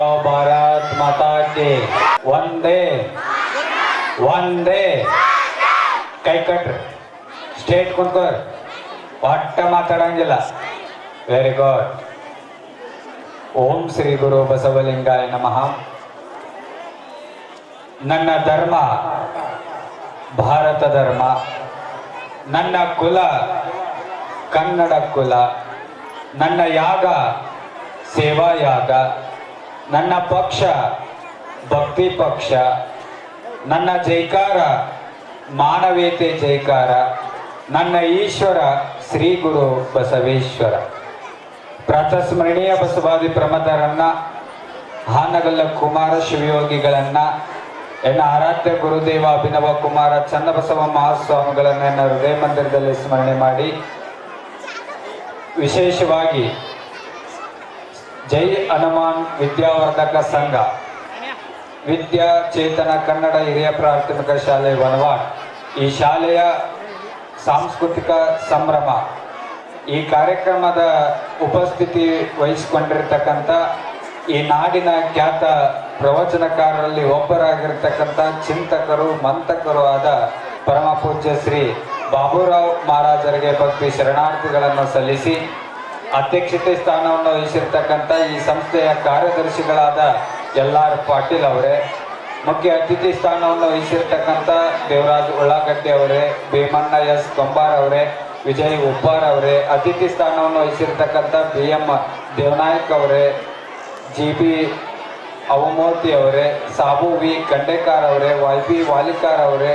ಭಾರತ್ ಮಾತಾ ಕಿ ಒಂದೇ ಒಂದೇ ಕೈ ಕಟ್ರಿ ಸ್ಟೇಟ್ ಕುಂತ್ಕೋರಿ ಒಟ್ಟ ಮಾತಾಡಂಗಿಲ್ಲ ವೆರಿ ಗುಡ್ ಓಂ ಶ್ರೀ ಗುರು ಬಸವಲಿಂಗಾಯ ನಮಃ ನನ್ನ ಧರ್ಮ ಭಾರತ ಧರ್ಮ ನನ್ನ ಕುಲ ಕನ್ನಡ ಕುಲ ನನ್ನ ಯಾಗ ಸೇವಾ ಯಾಗ ನನ್ನ ಪಕ್ಷ ಭಕ್ತಿ ಪಕ್ಷ ನನ್ನ ಜೈಕಾರ ಮಾನವೀಯತೆ ಜೈಕಾರ ನನ್ನ ಈಶ್ವರ ಶ್ರೀ ಗುರು ಬಸವೇಶ್ವರ ಪ್ರಾತಸ್ಮರಣೀಯ ಬಸವಾದಿ ಪ್ರಮದರನ್ನ ಹಾನಗಲ್ಲ ಕುಮಾರ ಶಿವಯೋಗಿಗಳನ್ನ ಎನ್ನ ಆರಾಧ್ಯ ಗುರುದೇವ ಅಭಿನವ ಕುಮಾರ ಚನ್ನಬಸವ ಮಹಾಸ್ವಾಮಿಗಳನ್ನ ನನ್ನ ಹೃದಯ ಮಂದಿರದಲ್ಲಿ ಸ್ಮರಣೆ ಮಾಡಿ ವಿಶೇಷವಾಗಿ ಜೈ ಹನುಮಾನ್ ವಿದ್ಯಾವರ್ಧಕ ಸಂಘ ವಿದ್ಯಾ ಚೇತನ ಕನ್ನಡ ಹಿರಿಯ ಪ್ರಾಥಮಿಕ ಶಾಲೆ ವನವಾಡ್ ಈ ಶಾಲೆಯ ಸಾಂಸ್ಕೃತಿಕ ಸಂಭ್ರಮ ಈ ಕಾರ್ಯಕ್ರಮದ ಉಪಸ್ಥಿತಿ ವಹಿಸಿಕೊಂಡಿರ್ತಕ್ಕಂಥ ಈ ನಾಡಿನ ಖ್ಯಾತ ಪ್ರವಚನಕಾರರಲ್ಲಿ ಒಬ್ಬರಾಗಿರ್ತಕ್ಕಂಥ ಚಿಂತಕರು ಮಂತಕರು ಆದ ಪರಮ ಪೂಜ್ಯ ಶ್ರೀ ಬಾಬುರಾವ್ ಮಹಾರಾಜರಿಗೆ ಭಕ್ತಿ ಶರಣಾರ್ಥಿಗಳನ್ನು ಸಲ್ಲಿಸಿ ಅಧ್ಯಕ್ಷತೆ ಸ್ಥಾನವನ್ನು ವಹಿಸಿರ್ತಕ್ಕಂಥ ಈ ಸಂಸ್ಥೆಯ ಕಾರ್ಯದರ್ಶಿಗಳಾದ ಎಲ್.ಆರ್. ಪಾಟೀಲ್ ಅವರೇ, ಮುಖ್ಯ ಅತಿಥಿ ಸ್ಥಾನವನ್ನು ವಹಿಸಿರ್ತಕ್ಕಂಥ ದೇವರಾಜ್ ಉಳ್ಳಾಗಡ್ಡಿ ಅವರೇ, ಭೀಮಣ್ಣ ಎಸ್ ಕೊಂಬಾರ್ ಅವರೇ, ವಿಜಯ್ ಉಪ್ಪಾರ್ ಅವರೇ, ಅತಿಥಿ ಸ್ಥಾನವನ್ನು ವಹಿಸಿರ್ತಕ್ಕಂಥ ಬಿ.ಎಂ. ದೇವನಾಯಕ್ ಅವರೇ, ಜಿ.ಬಿ. ಅವಮೂರ್ತಿ ಅವರೇ, ಸಾಬು ವಿ ಖಂಡೇಕಾರ್ ಅವರೇ, ವೈ.ಬಿ. ವಾಲಿಕಾರ್ ಅವರೇ,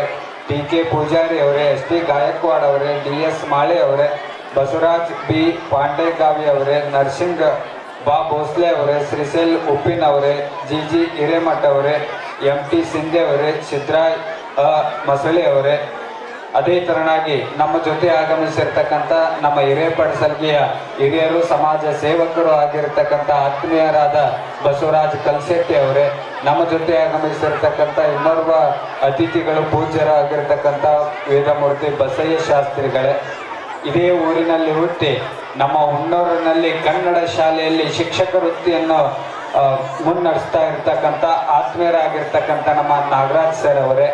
ಟಿ.ಕೆ. ಪೂಜಾರಿ ಅವರೇ, ಎಸ್.ಟಿ. ಗಾಯಕ್ವಾಡ್ ಅವರೇ, ಡಿ.ಎಸ್. ಮಾಳೆ ಅವರೇ, ಬಸವರಾಜ್ ಬಿ ಪಾಂಡೇಗಾವಿ ಅವರೇ, ನರಸಿಂಗ್ ಬಾ ಭೋಸ್ಲೆ ಅವರೇ, ಶ್ರೀಶೈಲ್ ಉಪ್ಪಿನ್ ಅವರೇ, ಜಿ.ಜಿ. ಹಿರೇಮಠ ಅವರೇ, ಎಂ.ಟಿ. ಸಿಂಧೆ ಅವರೇ, ಸಿದ್ರಾಯ್ ಮಸಳಿ ಅವರೇ, ಅದೇ ತರನಾಗಿ ನಮ್ಮ ಜೊತೆ ಆಗಮಿಸಿರ್ತಕ್ಕಂಥ ನಮ್ಮ ಹಿರೇಪಡಸಲ್ಗಿಯ ಹಿರಿಯರು ಸಮಾಜ ಸೇವಕರು ಆಗಿರ್ತಕ್ಕಂಥ ಆತ್ಮೀಯರಾದ ಬಸವರಾಜ್ ಕಲ್ಸೆಟ್ಟಿ ಅವರೇ, ನಮ್ಮ ಜೊತೆ ಆಗಮಿಸಿರ್ತಕ್ಕಂಥ ಇನ್ನೋರ್ವ ಅತಿಥಿಗಳು ಪೂಜ್ಯರಾಗಿರ್ತಕ್ಕಂಥ ವೇದಮೂರ್ತಿ ಬಸಯ್ಯ ಶಾಸ್ತ್ರಿಗಳೇ, ಇದೇ ಊರಿನಲ್ಲಿ ಹುಟ್ಟಿ ನಮ್ಮ ಹುಣ್ಣೂರಿನಲ್ಲಿ ಕನ್ನಡ ಶಾಲೆಯಲ್ಲಿ ಶಿಕ್ಷಕ ವೃತ್ತಿಯನ್ನು ಮುನ್ನಡೆಸ್ತಾ ಇರ್ತಕ್ಕಂಥ ಆತ್ಮೀಯರಾಗಿರ್ತಕ್ಕಂಥ ನಮ್ಮ ನಾಗರಾಜ್ ಸರ್ ಅವರೇ,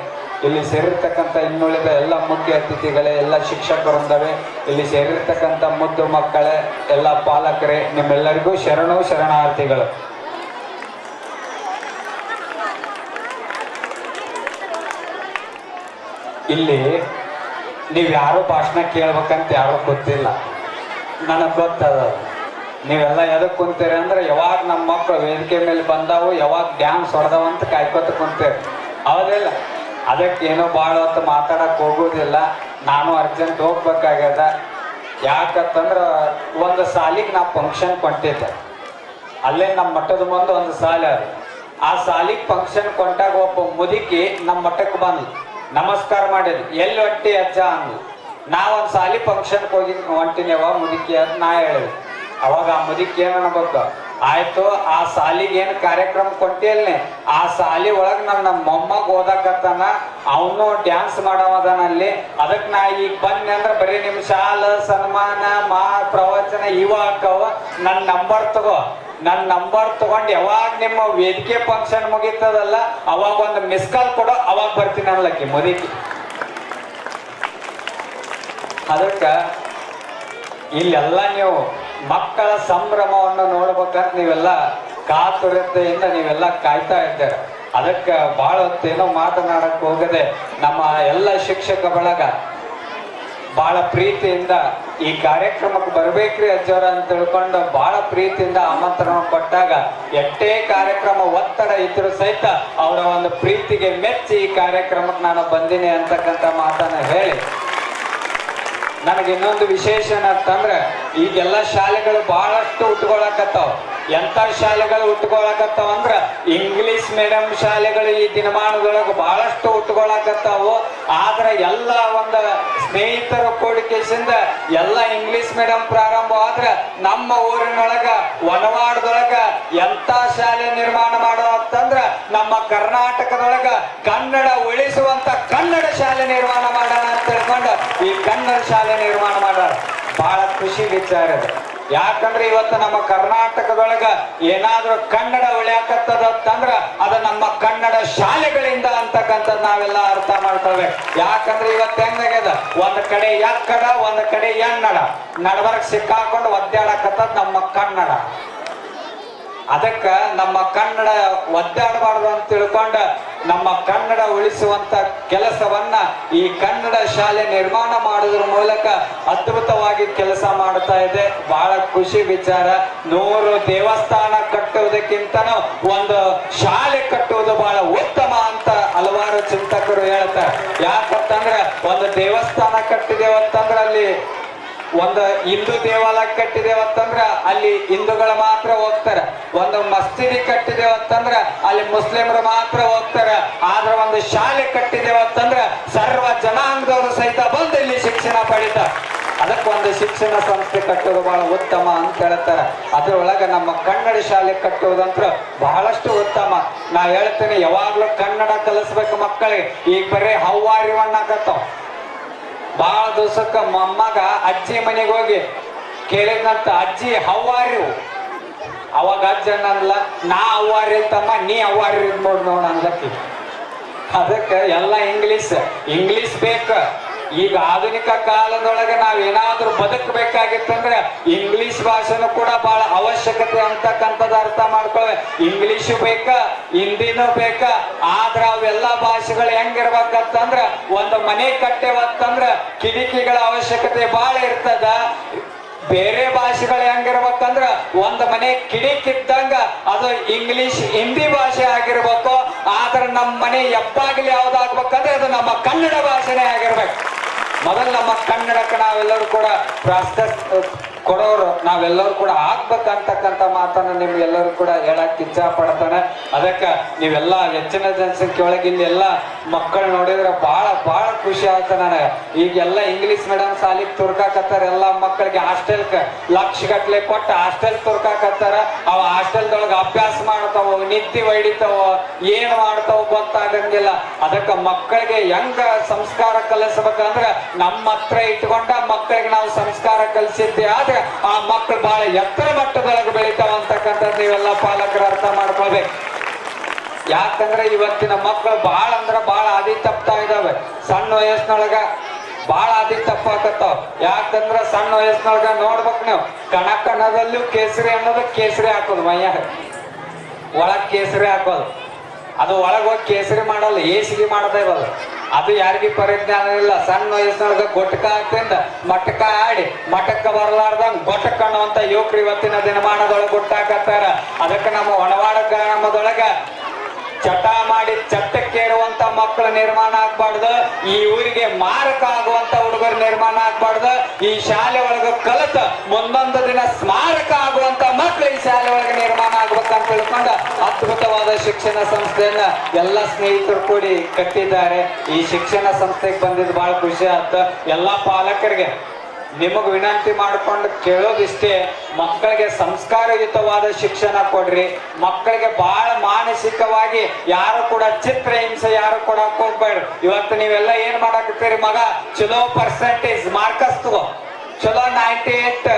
ಇಲ್ಲಿ ಸೇರಿರ್ತಕ್ಕಂಥ ಇನ್ನುಳಿದ ಎಲ್ಲ ಮುಖ್ಯ ಅತಿಥಿಗಳೇ, ಎಲ್ಲ ಶಿಕ್ಷಕರೊಂದವೆ, ಇಲ್ಲಿ ಸೇರಿರ್ತಕ್ಕಂಥ ಮುದ್ದು ಮಕ್ಕಳೇ, ಎಲ್ಲ ಪಾಲಕರೇ, ನಿಮ್ಮೆಲ್ಲರಿಗೂ ಶರಣು ಶರಣಾರ್ಥಿಗಳು. ಇಲ್ಲಿ ನೀವು ಯಾರು ಭಾಷಣ ಕೇಳ್ಬೇಕಂತ ಯಾರು ಗೊತ್ತಿಲ್ಲ, ನನಗೆ ಗೊತ್ತದ. ನೀವೆಲ್ಲ ಎದಕ್ಕೆ ಕುಂತೀರಿ ಅಂದ್ರೆ ಯಾವಾಗ ನಮ್ಮ ಮಕ್ಕಳು ವೇದಿಕೆ ಮೇಲೆ ಬಂದಾವು, ಯಾವಾಗ ಡ್ಯಾನ್ಸ್ ಹೊಡೆದವಂತ ಕಾಯ್ಕೊತ ಕುಂತೀರಿ, ಹೌದಿಲ್ಲ? ಅದಕ್ಕೆ ಏನೋ ಭಾಳ ಹೊತ್ತು ಮಾತಾಡಕ್ಕೆ ಹೋಗೋದಿಲ್ಲ. ನಾನು ಅರ್ಜೆಂಟ್ ಹೋಗ್ಬೇಕಾಗ್ಯದ. ಯಾಕಂತಂದ್ರೆ ಒಂದು ಸಾಲಿಗೆ ನಾ ಫಂಕ್ಷನ್ ಕೊಂಟಿದ್ದೆ, ಅಲ್ಲೇ ನಮ್ಮ ಮಠದ ಮುಂದೆ ಒಂದು ಸಾಲ ಅದು. ಆ ಸಾಲಿಗೆ ಫಂಕ್ಷನ್ ಕೊಂಟಾಗ ಒಬ್ಬ ಮುದುಕಿ ನಮ್ಮ ಮಠಕ್ಕೆ ಬಂದ್ಲು, ನಮಸ್ಕಾರ ಮಾಡಿದ್ವಿ. ಎಲ್ಲಿ ಹೊಂಟಿ ಅಜ್ಜ ಅಂದ್ಲು. ನಾವೊಂದು ಸಾಲಿ ಫಂಕ್ಷನ್ಗೆ ಹೋಗಿ ಹೊಂಟಿನೇವ ಮುದುಕಿ ಅಂತ ನಾ ಹೇಳಿದೆ. ಅವಾಗ ಆ ಮುದುಕಿ ಏನು ಅನ್ಬೇಕು, ಆಯ್ತು ಆ ಸಾಲಿಗೆ ಏನು ಕಾರ್ಯಕ್ರಮ ಕೊಟ್ಟಿಯಲ್ನೇ, ಆ ಸಾಲಿ ಒಳಗೆ ನನ್ನ ಮೊಮ್ಮಗ ಓದಕತ್ತಾನ, ಅವನು ಡ್ಯಾನ್ಸ್ ಮಾಡವದಾನಲ್ಲಿ, ಅದಕ್ಕೆ ನಾ ಈಗ ಬನ್ನಿ ಅಂದ್ರೆ ಬರೀ ನಿಮ್ಮ ಶಾಲ ಸನ್ಮಾನ ಪ್ರವಚನ ಇವ ಹಾಕವ, ನನ್ನ ನಂಬರ್ ತಗೋ, ನನ್ನ ನಂಬರ್ ತಗೊಂಡು ಯಾವಾಗ ನಿಮ್ಮ ವೇದಿಕೆ ಫಂಕ್ಷನ್ ಮುಗೀತದಲ್ಲ ಅವಾಗ ಒಂದು ಮಿಸ್ ಕಾಲ್ ಕೊಡೋ, ಅವಾಗ ಬರ್ತೀನಿ ಅನ್ಲಕ್ಕಿ ಮುದುಕಿ. ಅದಕ್ಕೆ ಇಲ್ಲೆಲ್ಲ ನೀವು ಮಕ್ಕಳ ಸಂಭ್ರಮವನ್ನು ನೋಡ್ಬೇಕಂತ ನೀವೆಲ್ಲ ಕಾತುರತೆಯಿಂದ ನೀವೆಲ್ಲ ಕಾಯ್ತಾ ಇದ್ದಾರೆ. ಅದಕ್ಕೆ ಭಾಳ ಹೊತ್ತೇನೋ ಮಾತನಾಡಕ್ಕೆ ಹೋಗದೆ ನಮ್ಮ ಎಲ್ಲ ಶಿಕ್ಷಕ ಬಳಗ ಭಾಳ ಪ್ರೀತಿಯಿಂದ ಈ ಕಾರ್ಯಕ್ರಮಕ್ಕೆ ಬರ್ಬೇಕ್ರಿ ಅಜ್ಜವ್ರ ಅಂತ ತಿಳ್ಕೊಂಡು ಭಾಳ ಪ್ರೀತಿಯಿಂದ ಆಮಂತ್ರಣ ಕೊಟ್ಟಾಗ ಎಷ್ಟೇ ಕಾರ್ಯಕ್ರಮ ಒತ್ತಡ ಇದ್ರು ಸಹಿತ ಅವರ ಒಂದು ಪ್ರೀತಿಗೆ ಮೆಚ್ಚಿ ಈ ಕಾರ್ಯಕ್ರಮಕ್ಕೆ ನಾನು ಬಂದೀನಿ ಅಂತಕ್ಕಂಥ ಮಾತನ್ನ ಹೇಳಿ, ನನಗೆ ಇನ್ನೊಂದು ವಿಶೇಷ ಏನಂತಂದ್ರೆ ಈಗೆಲ್ಲ ಶಾಲೆಗಳು ಬಹಳಷ್ಟು ಉಟ್ಕೊಳಕತ್ತಾವ. ಎಂಥ ಶಾಲೆಗಳು ಉಟ್ಕೊಳಕತ್ತಾವ ಅಂದ್ರೆ ಇಂಗ್ಲಿಷ್ ಮೀಡಿಯಂ ಶಾಲೆಗಳು ಈ ದಿನಮಾನದೊಳಗೆ ಬಹಳಷ್ಟು ಉಟ್ಕೊಳಕತ್ತಾವು. ಆದ್ರೆ ಎಲ್ಲ ಒಂದು ಸ್ನೇಹಿತರ ಕೋಡಿಕೆಸಿಂದ ಎಲ್ಲ ಇಂಗ್ಲಿಷ್ ಮೀಡಿಯಂ ಪ್ರಾರಂಭ ಆದ್ರೆ ನಮ್ಮ ಊರಿನೊಳಗ ವನವಾಡದೊಳಗ ಎಂಥ ಶಾಲೆ ನಿರ್ಮಾಣ ಮಾಡೋ ಅಂತಂದ್ರ ನಮ್ಮ ಕರ್ನಾಟಕದೊಳಗ ಕನ್ನಡ ಉಳಿಸುವಂತ ಕನ್ನಡ ಶಾಲೆ ನಿರ್ಮಾಣ ಮಾಡೋಣ ಅಂತ ತಿಳ್ಕೊಂಡು ಈ ಕನ್ನಡ ಶಾಲೆ ನಿರ್ಮಾಣ ಮಾಡ್ಯಾರ. ಬಹಳ ಖುಷಿ ವಿಚಾರ. ಯಾಕಂದ್ರೆ ಇವತ್ತು ನಮ್ಮ ಕರ್ನಾಟಕದೊಳಗ ಏನಾದ್ರೂ ಕನ್ನಡ ಉಳಿಯಾಕತ್ತದ ಅಂತಂದ್ರ ಅದು ನಮ್ಮ ಕನ್ನಡ ಶಾಲೆಗಳಿಂದ ಅಂತಕ್ಕಂಥದ್ದು ನಾವೆಲ್ಲ ಅರ್ಥ ಮಾಡ್ಕೊಳ್ಬೇಕು. ಯಾಕಂದ್ರೆ ಇವತ್ತು ಹೆಂಗಾಗ್ಯದ, ಒಂದ್ ಕಡೆ ಯಕ್ಕಡ ಒಂದ್ ಕಡೆ ಎನ್ನಡ ನಡವರ್ಕ್ ಸಿಕ್ಕಾಕೊಂಡು ಒದ್ದಾಡಕತ್ತದ ನಮ್ಮ ಕನ್ನಡ. ಅದಕ್ಕ ನಮ್ಮ ಕನ್ನಡ ಒದ್ದಾಡಬಾರ್ದು ಅಂತ ತಿಳ್ಕೊಂಡ ನಮ್ಮ ಕನ್ನಡ ಉಳಿಸುವಂತ ಕೆಲಸವನ್ನ ಈ ಕನ್ನಡ ಶಾಲೆ ನಿರ್ಮಾಣ ಮಾಡೋದ್ರ ಮೂಲಕ ಅದ್ಭುತವಾಗಿ ಕೆಲಸ ಮಾಡ್ತಾ ಇದೆ. ಬಹಳ ಖುಷಿ ವಿಚಾರ. 100 ದೇವಸ್ಥಾನ ಕಟ್ಟುವುದಕ್ಕಿಂತನೂ ಒಂದು ಶಾಲೆ ಕಟ್ಟುವುದು ಬಹಳ ಉತ್ತಮ ಅಂತ ಹಲವಾರು ಚಿಂತಕರು ಹೇಳ್ತಾರೆ. ಯಾಕಂತಂದ್ರೆ ಒಂದು ದೇವಸ್ಥಾನ ಕಟ್ಟಿದೇವಂತಂದ್ರೆ ಅಲ್ಲಿ ಒಂದು ಹಿಂದೂ ದೇವಾಲಯ ಕಟ್ಟಿದೇವಂತಂದ್ರ ಅಲ್ಲಿ ಹಿಂದೂಗಳು ಮಾತ್ರ ಹೋಗ್ತಾರೆ. ಒಂದು ಮಸ್ಜಿದಿ ಕಟ್ಟಿದೇವಂತಂದ್ರ ಅಲ್ಲಿ ಮುಸ್ಲಿಮರು ಮಾತ್ರ ಹೋಗ್ತಾರೆ. ಆದ್ರೆ ಒಂದು ಶಾಲೆ ಕಟ್ಟಿದೇವಂತಂದ್ರ ಸರ್ವ ಜನಾಂಗದವರು ಸಹಿತ ಬಂದು ಇಲ್ಲಿ ಶಿಕ್ಷಣ ಪಡಿತಾರೆ. ಅದಕ್ಕೊಂದು ಶಿಕ್ಷಣ ಸಂಸ್ಥೆ ಕಟ್ಟೋದು ಬಹಳ ಉತ್ತಮ ಅಂತ ಹೇಳ್ತಾರೆ. ಅದ್ರೊಳಗ ನಮ್ಮ ಕನ್ನಡ ಶಾಲೆ ಕಟ್ಟುವುದಂತ್ರ ಬಹಳಷ್ಟು ಉತ್ತಮ. ನಾ ಹೇಳ್ತೇನೆ, ಯಾವಾಗ್ಲೂ ಕನ್ನಡ ಕಲಿಸ್ಬೇಕು ಮಕ್ಕಳಿಗೆ. ಈಗ ಬರೀ ಹವ್ವಾರಿವಣ್ಣಾಕತ್ತಾವ. ಬಹಳ ದಿವಸಕ್ಕ ಮೊಮ್ಮಗ ಅಜ್ಜಿ ಮನೆಗೆ ಹೋಗಿ ಕೇಳಿದ್ನಂತ, ಅಜ್ಜಿ ಹವ್ವಾರಿ? ಅವಾಗ ಅಜ್ಜ ಅನ್ನಲ್ಲ, ನಾ ಅವ್ವಾರಿ ತಮ್ಮ, ನೀ ಅವ್ವಾರಿ ನೋಡ್ ನೋಡ ಅನ್ಲಕ್ಕಿ. ಅದಕ್ಕೆ ಎಲ್ಲ ಇಂಗ್ಲಿಷ್ ಬೇಕ. ಈಗ ಆಧುನಿಕ ಕಾಲದೊಳಗೆ ನಾವೇನಾದ್ರೂ ಬದುಕಬೇಕಾಗಿತ್ತಂದ್ರೆ ಇಂಗ್ಲಿಷ್ ಭಾಷೆನೂ ಕೂಡ ಬಹಳ ಅವಶ್ಯಕತೆ ಅಂತಕ್ಕಂಥದ್ದು ಅರ್ಥ ಮಾಡ್ಕೊಳ್ಳಿ. ಇಂಗ್ಲಿಷು ಬೇಕ, ಹಿಂದಿನೂ ಬೇಕ. ಆದ್ರ ಅವೆಲ್ಲ ಭಾಷೆಗಳು ಹೆಂಗಿರ್ಬೇಕಂತಂದ್ರ ಒಂದು ಮನೆ ಕಟ್ಟೇವಂತಂದ್ರ ಕಿಟಕಿಗಳ ಅವಶ್ಯಕತೆ ಬಹಳ ಇರ್ತದ. ಬೇರೆ ಭಾಷೆಗಳು ಹೆಂಗಿರ್ಬೇಕಂದ್ರ ಒಂದು ಮನೆ ಕಿಡಿಕಿದ್ದಂಗ ಅದು ಇಂಗ್ಲಿಷ್ ಹಿಂದಿ ಭಾಷೆ ಆಗಿರ್ಬೇಕು. ಆದ್ರೆ ನಮ್ಮ ಮನೆ ಎಬ್ಬಾಗ್ಲಿ ಯಾವ್ದಾಗ್ಬೇಕಂದ್ರೆ ಅದು ನಮ್ಮ ಕನ್ನಡ ಭಾಷೆನೇ ಆಗಿರ್ಬೇಕು. ಮೊದಲು ನಮ್ಮ ಕನ್ನಡಕ್ಕೆ ನಾವೆಲ್ಲರೂ ಕೂಡ ಪ್ರಾಶಸ್ತ್ಯ ಕೊಡೋರು ನಾವೆಲ್ಲರೂ ಕೂಡ ಆಗ್ಬೇಕಂತಕ್ಕಂಥ ಮಾತನ್ನ ನಿಮ್ಗೆಲ್ಲರೂ ಕೂಡ ಹೇಳಕ್ ಇಚ್ಛಾ ಪಡ್ತಾನೆ. ಅದಕ್ಕೆ ನೀವೆಲ್ಲ ಹೆಚ್ಚಿನ ಜನಸಂಖ್ಯೆ ಒಳಗೆ ಇಲ್ಲಿ ಎಲ್ಲ ಮಕ್ಕಳು ನೋಡಿದ್ರೆ ಬಹಳ ಖುಷಿ ಆಯ್ತು ನನಗೆ. ಈಗೆಲ್ಲ ಇಂಗ್ಲಿಷ್ ಮೀಡಿಯಂ ಸಾಲಿಗೆ ತುರ್ಕಾಕತ್ತಾರ. ಎಲ್ಲ ಮಕ್ಕಳಿಗೆ ಹಾಸ್ಟೆಲ್ಗೆ ಲಕ್ಷಗಟ್ಲೆ ಕೊಟ್ಟು ಹಾಸ್ಟೆಲ್ ತುರ್ಕಾಕತ್ತಾರ. ಅವ ಹಾಸ್ಟೆಲ್ದೊಳಗೆ ಅಭ್ಯಾಸ ಮಾಡ್ತಾವ, ನಿದ್ದೆ ಹೊಡಿತಾವ, ಏನ್ ಮಾಡ್ತಾವ ಗೊತ್ತಾಗಂಗಿಲ್ಲ. ಅದಕ್ಕೆ ಮಕ್ಕಳಿಗೆ ಹೆಂಗ ಸಂಸ್ಕಾರ ಕಲಿಸ್ಬೇಕಂದ್ರೆ ನಮ್ಮ ಹತ್ರ ಇಟ್ಕೊಂಡ ಮಕ್ಕಳಿಗೆ ನಾವು ಸಂಸ್ಕಾರ ಕಲಿಸಿದ್ದೆ ಆದ್ರೆ ಆ ಮಕ್ಕಳು ಬಹಳ ಎತ್ತರ ಮಟ್ಟದೊಳಗೆ ಬೆಳಿತಾವ ಅಂತಕ್ಕಂಥದ್ದು ನೀವೆಲ್ಲ ಪಾಲಕರು ಅರ್ಥ ಮಾಡ್ಕೊಳ್ಬೇಕು. ಯಾಕಂದ್ರೆ ಇವತ್ತಿನ ಮಕ್ಕಳು ಬಹಳ ಅಂದ್ರೆ ಬಹಳ ಹಾದಿ ತಪ್ತಾ ಇದಾವೆ. ಸಣ್ಣ ವಯಸ್ಸಿನೊಳಗ ಬಹಳ ಹಾದಿ ತಪ್ಪಾಕತ್ತಾವ. ಯಾಕಂದ್ರ ಸಣ್ಣ ವಯಸ್ಸಿನೊಳಗ ನೋಡ್ಬೇಕು ನೀವು, ಕಣಕಣದಲ್ಲೂ ಕೇಸರಿ ಅನ್ನೋದು ಕೇಸರಿ ಹಾಕೋದು, ಮೈಯಾಗ ಒಳಗ್ ಕೇಸರಿ ಹಾಕೋದು. ಅದು ಒಳಗ್ ಹೋಗಿ ಕೇಸರಿ ಮಾಡಲ್ಲ, ಏಸಿಗೆ ಮಾಡದೇ ಇರೋದು. ಅದು ಯಾರಿಗೂ ಪರಿಜ್ಞಾನ ಇಲ್ಲ. ಸಣ್ಣ ವಯಸ್ಸಿನೊಳಗ ಗೊಟ್ಟಕ ಹಾಕ್ತಿಂದ ಮಟಕ ಆಡಿ ಮಟಕ್ಕ ಬರಲಾರ್ದಂಗ ಗೊಟ್ಟಕ ಅನ್ನುವಂತ ಯುವಕರು ಇವತ್ತಿನ ದಿನಮಾನದೊಳಗೆ ಹುಟ್ಟಾಕತ್ತಾರ. ಅದಕ್ಕೆ ನಮ್ಮ ಹೊಣವಾಡ ಗ್ರಾಮದೊಳಗ ಚಟ ಮಾಡಿ ಚಟ್ಟಕ್ಕೇರುವಂತ ಮಕ್ಕಳು ನಿರ್ಮಾಣ ಆಗ್ಬಾರ್ದು. ಈ ಊರಿಗೆ ಮಾರಕ ಆಗುವಂತ ಹುಡುಗರು ನಿರ್ಮಾಣ ಆಗ್ಬಾರ್ದು. ಈ ಶಾಲೆ ಒಳಗೆ ಕಲಿತ ಮುಂದೊಂದು ದಿನ ಸ್ಮಾರಕ ಆಗುವಂತ ಮಕ್ಕಳು ಈ ಶಾಲೆ ಒಳಗೆ ನಿರ್ಮಾಣ ಆಗ್ಬೇಕಂತ ತಿಳ್ಕೊಂಡ ಅದ್ಭುತವಾದ ಶಿಕ್ಷಣ ಸಂಸ್ಥೆಯನ್ನ ಎಲ್ಲ ಸ್ನೇಹಿತರು ಕೂಡಿ ಕಟ್ಟಿದ್ದಾರೆ. ಈ ಶಿಕ್ಷಣ ಸಂಸ್ಥೆಗೆ ಬಂದಿದ್ದು ಬಹಳ ಖುಷಿ ಆಯ್ತು. ಎಲ್ಲಾ ಪಾಲಕರಿಗೆ ನಿಮಗ್ ವಿನಂತಿ ಮಾಡ್ಕೊಂಡು ಕೇಳೋದಿಷ್ಟೇ, ಮಕ್ಕಳಿಗೆ ಸಂಸ್ಕಾರಯುತವಾದ ಶಿಕ್ಷಣ ಕೊಡ್ರಿ. ಮಕ್ಕಳಿಗೆ ಬಹಳ ಮಾನಸಿಕವಾಗಿ ಯಾರು ಕೂಡ ಚಿತ್ರ ಹಿಂಸೆ ಯಾರು ಕೊಡಕ್ ಹೋಗ್ಬೇಡ್ರಿ. ಇವತ್ತು ನೀವೆಲ್ಲ ಏನ್ ಮಾಡಾಕತ್ತೀರಿ, ಮಗ ಚಲೋ ಪರ್ಸೆಂಟೇಜ್ ಮಾರ್ಕಸ್ ತಗೋ, ಚಲೋ 98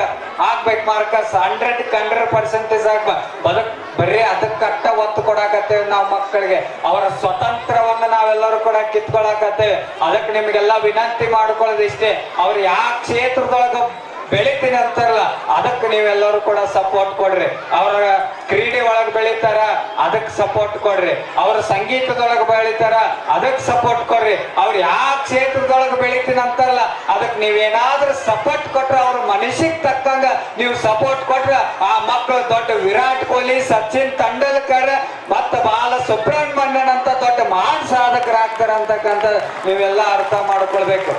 ಆಗ್ಬೇಕು ಮಾರ್ಕಸ್, 100% ಆಗ್ಬೇಕು. ಬರೀ ಅದಕ್ಕಟ್ಟ ಒತ್ತು ಕೊಡಾಕತ್ತೇವೆ ನಾವು ಮಕ್ಕಳಿಗೆ. ಅವರ ಸ್ವತಂತ್ರವನ್ನ ನಾವೆಲ್ಲರೂ ಕೂಡ ಕಿತ್ಕೊಳಕತ್ತೇವೆ. ಅದಕ್ಕೆ ನಿಮ್ಗೆಲ್ಲ ವಿನಂತಿ ಮಾಡ್ಕೊಳ್ಳೋದಿಷ್ಟೇ, ಅವ್ರು ಯಾವ ಕ್ಷೇತ್ರದೊಳಗ ಬೆಳಿತೀನಿ ಅಂತಾರಲ್ಲ ಅದಕ್ಕೆ ನೀವೆಲ್ಲರೂ ಕೂಡ ಸಪೋರ್ಟ್ ಕೊಡ್ರಿ. ಅವರ ಕ್ರೀಡೆ ಒಳಗೆ ಬೆಳಿತಾರ ಅದಕ್ಕೆ ಸಪೋರ್ಟ್ ಕೊಡ್ರಿ. ಅವ್ರ ಸಂಗೀತದೊಳಗೆ ಬೆಳಿತಾರ ಅದಕ್ಕೆ ಸಪೋರ್ಟ್ ಕೊಡ್ರಿ. ಅವ್ರು ಯಾವ ಕ್ಷೇತ್ರದೊಳಗೆ ಬೆಳಿತೀನಿ ಅಂತಾರಲ್ಲ ಅದಕ್ಕೆ ನೀವೇನಾದ್ರೂ ಸಪೋರ್ಟ್ ಕೊಟ್ರ ಅವ್ರ ಮನಸ್ಸಿಗೆ ತಕ್ಕಂಗ ನೀವು ಸಪೋರ್ಟ್ ಕೊಟ್ರ ಆ ಮಕ್ಕಳು ದೊಡ್ಡ ವಿರಾಟ್ ಕೊಹ್ಲಿ, ಸಚಿನ್ ತೆಂಡೂಲ್ಕರ್ ಮತ್ತ ಬಾಲ ಸುಬ್ರಹ್ಮಣ್ಯನ್ ಅಂತ ದೊಡ್ಡ ಮಹಾನ್ ಸಾಧಕರಾಗ್ತಾರ ಅಂತಕ್ಕಂಥ ನೀವೆಲ್ಲ ಅರ್ಥ ಮಾಡ್ಕೊಳ್ಬೇಕು.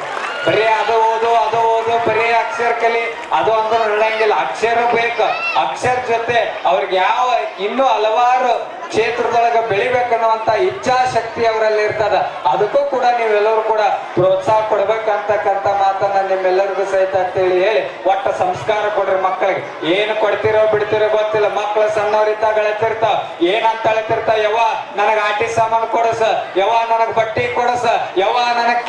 ಬರೀ ಅದು ಓದು ಬರೀ ಅಕ್ಷರ ಕಲಿ ಅದು ಅಂದ್ರೆ ನಡೆಯಂಗಿಲ್ಲ. ಅಕ್ಷರ ಬೇಕು. ಅಕ್ಷರ ಜೊತೆ ಅವ್ರಿಗೆ ಯಾವ ಇನ್ನೂ ಹಲವಾರು ಕ್ಷೇತ್ರದೊಳಗೆ ಬೆಳಿಬೇಕನ್ನುವಂತ ಇಚ್ಛಾಶಕ್ತಿ ಅವರಲ್ಲಿ ಇರ್ತದ. ಅದಕ್ಕೂ ಕೂಡ ನೀವೆಲ್ಲರೂ ಕೂಡ ಪ್ರೋತ್ಸಾಹ ಕೊಡ್ಬೇಕಂತಕ್ಕಂಥ ಮಾತನ್ನ ನಿಮ್ಮೆಲ್ಲರಿಗೂ ಸಹಿತ ಅಂತೇಳಿ ಹೇಳಿ ಒಟ್ಟ ಸಂಸ್ಕಾರ ಕೊಡ್ರಿ ಮಕ್ಕಳಿಗೆ. ಏನು ಕೊಡ್ತಿರೋ ಬಿಡ್ತಿರೋ ಗೊತ್ತಿಲ್ಲ. ಮಕ್ಕಳು ಸಣ್ಣವರಿದ್ದಾಗ ಅಳತಿರ್ತಾವ, ಏನಂತ ಅಳತಿರ್ತಾವ, ಯವ್ವ ನನಗ ಆಟಿ ಸಾಮಾನು ಕೊಡಸ, ಯವ್ವ ನನಗ್ ಬಟ್ಟೆ ಕೊಡಸ, ಯವ್ವ ನನಗ್